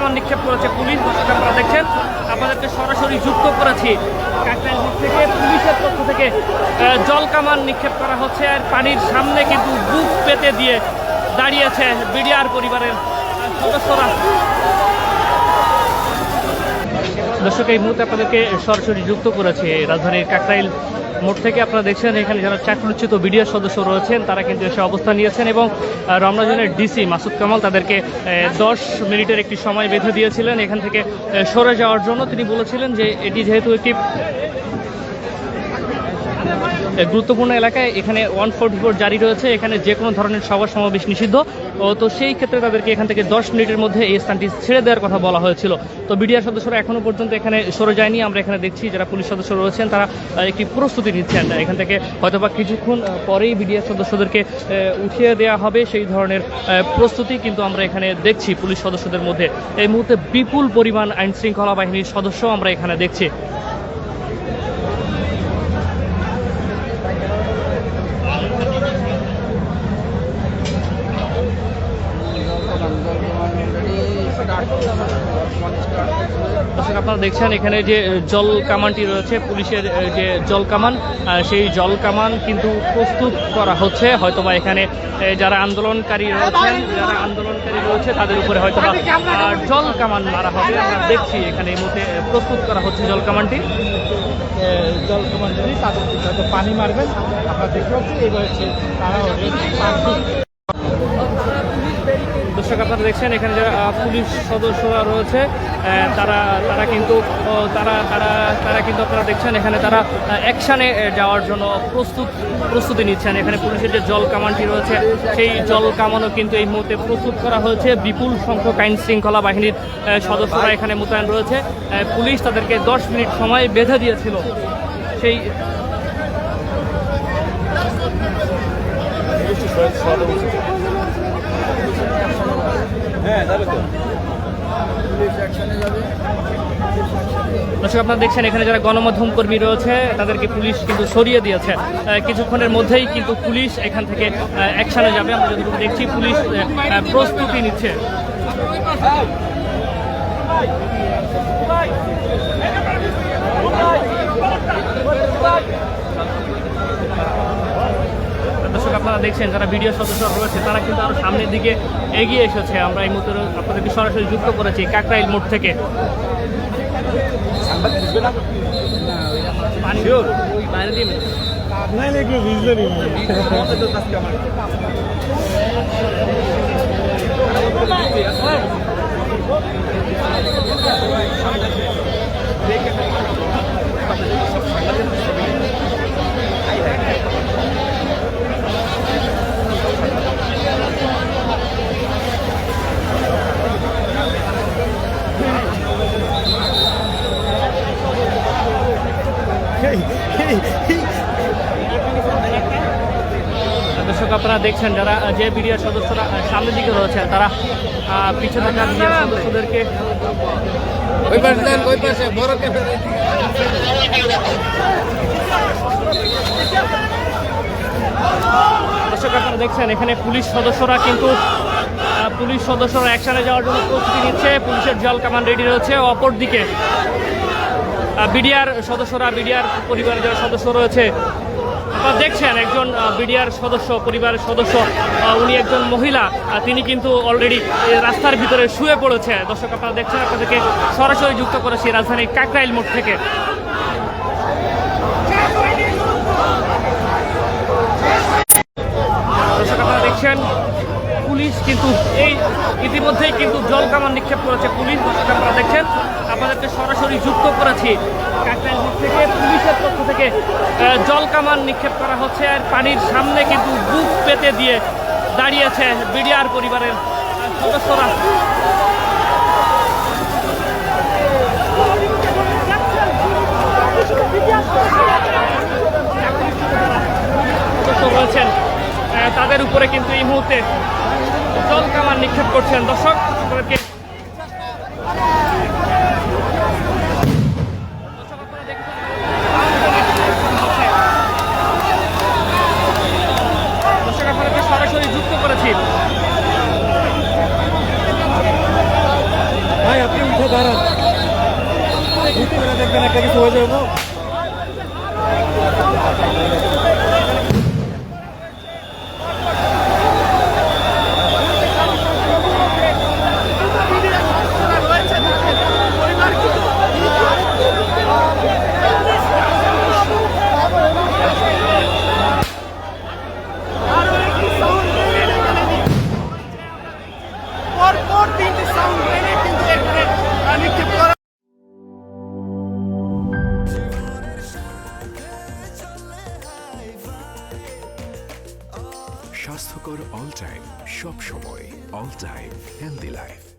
কামান নিক্ষেপ করেছে পুলিশ। আপনারা দেখছেন, আপনাদেরকে সরাসরি যুক্ত করেছি কাকরাইল মোড় থেকে। পুলিশের পক্ষ থেকে জল কামান নিক্ষেপ করা হচ্ছে, আর পানির সামনে কিন্তু বুক পেতে দিয়ে দাঁড়িয়েছে বিডিআর পরিবারের সদস্যরা। দর্শক, এই মুহূর্তে আপনাদেরকে সরাসরি যুক্ত করেছে রাজধানীর কাকরাইল মোড় থেকে। আপনারা দেখছেন এখানে যারা চাকরিচ্যুত বিডিআর সদস্য রয়েছেন তারা কিন্তু এসে অবস্থান নিয়েছেন, এবং রমনা জোনের ডিসি মাসুদ কামাল তাদেরকে 10 মিনিটের একটি সময় বেঁধে দিয়েছিলেন এখান থেকে সরে যাওয়ার জন্য। তিনি বলেছিলেন যে এটি যেহেতু একটি গুরুত্বপূর্ণ এলাকায়, এখানে 144 জারি রয়েছে, এখানে যে কোনো ধরনের সভা সমাবেশ নিষিদ্ধ, তো সেই ক্ষেত্রে তাদেরকে এখান থেকে 10 মিনিটের মধ্যে এই স্থানটি ছেড়ে দেওয়ার কথা বলা হয়েছিল। তো বিডিআর সদস্যরা এখনও পর্যন্ত এখানে সরে যায়নি। আমরা এখানে দেখছি যারা পুলিশ সদস্য রয়েছেন তারা একটি প্রস্তুতি নিচ্ছেন, এখান থেকে হয়তোবা কিছুক্ষণ পরেই বিডিআর সদস্যদেরকে উঠিয়ে দেওয়া হবে, সেই ধরনের প্রস্তুতি কিন্তু আমরা এখানে দেখছি পুলিশ সদস্যদের মধ্যে। এই মুহূর্তে বিপুল পরিমাণ আইনশৃঙ্খলা বাহিনীর সদস্য আমরা এখানে দেখছি। আপনারা দেখছেন এখানে যে জল কামানটি রয়েছে, পুলিশের যে জল কামান, সেই জল কামান কিন্তু প্রস্তুত করা হচ্ছে। হয়তোবা এখানে যারা আন্দোলনকারী রয়েছে তাদের উপরে হয়তোবা জল কামান মারা হবে। আমরা দেখছি এখানে এই মুহূর্তে প্রস্তুত করা হচ্ছে জল কামানটি। জল কামান যদি তাদের হয়তো পানি মারবেন, আপনারা দেখতে পাচ্ছি এবার তারা দর্শক, আপনারা দেখছেন এখানে যারা পুলিশ সদস্যরা রয়েছে তারা কিন্তু আপনারা দেখছেন এখানে তারা অ্যাকশানে যাওয়ার জন্য প্রস্তুতি নিচ্ছেন। এখানে পুলিশের যে জল কামানটি রয়েছে সেই জল কামানও কিন্তু এই মুহূর্তে প্রস্তুত করা হয়েছে। বিপুল সংখ্যক আইন শৃঙ্খলা বাহিনীর সদস্যরা এখানে মোতায়েন রয়েছে। পুলিশ তাদেরকে 10 মিনিট সময় বেঁধে দিয়েছিল। সেই দর্শক, আপনারা দেখছেন এখানে যারা গণমাধ্যম কর্মী রয়েছে তাদেরকে পুলিশ কিন্তু সরিয়ে দিয়েছে। কিছুক্ষণের মধ্যেই কিন্তু পুলিশ এখান থেকে অ্যাকশনে যাবে। আমরা যতটুকু দেখছি পুলিশ প্রস্তুতি নিচ্ছে। দর্শক, আপনারা দেখছেন যারা বিডিআর সদস্য রয়েছে তারা কিন্তু আরো সামনের দিকে এগিয়ে এসেছে। আমরা এই মুহূর্তে আপনাদেরকে সরাসরি যুক্ত করেছি কাকরাইল মোড় থেকে। দর্শক, আপনারা দেখছেন যারা যে বিডিআর সদস্যরা সামনের দিকে রয়েছেন তারা পিছনে থাকা বিডিআর সদস্যদেরকে দর্শক, আপনারা দেখছেন এখানে পুলিশ সদস্যরা অ্যাকশনে যাওয়ার জন্য প্রস্তুতি নিচ্ছে। পুলিশের জল কামান রেডি রয়েছে। অপরদিকে বিডিআর সদস্যরা, বিডিআর পরিবারের যারা সদস্য রয়েছে, আপনারা দেখছেন একজন বিডিআর সদস্য, পরিবারের সদস্য, উনি একজন মহিলা, তিনি কিন্তু অলরেডি রাস্তার ভিতরে শুয়ে পড়েছে। দর্শক, আপনারা দেখছেন, আপনাদেরকে সরাসরি যুক্ত করেছি রাজধানীর কাকরাইল মোড় থেকে। দর্শক, আপনারা দেখছেন পুলিশ কিন্তু ইতিমধ্যেই কিন্তু জল কামান নিক্ষেপ করেছে পুলিশ। আপনারা দেখছেন, আপনাদেরকে সরাসরি যুক্ত করেছি কাকরাইল মোড় থেকে। পুলিশের পক্ষ থেকে জল কামান নিক্ষেপ করা হচ্ছে, আর পানির সামনে কিন্তু বুক পেতে দিয়ে দাঁড়িয়েছে বিডিআর পরিবারের সদস্যরা। রয়েছেন তাদের উপরে কিন্তু এই মুহূর্তে জল কামান নিক্ষেপ করছেন। দর্শক, আপনাদেরকে সরাসরি যুক্ত করেছি। দাঁড়ান হুট করে দেখবেন একটা কিছু হয়ে যাবো। স্বাস্থ্যকর অল টাইম, সব সময় অল টাইম হেলদি লাইফ।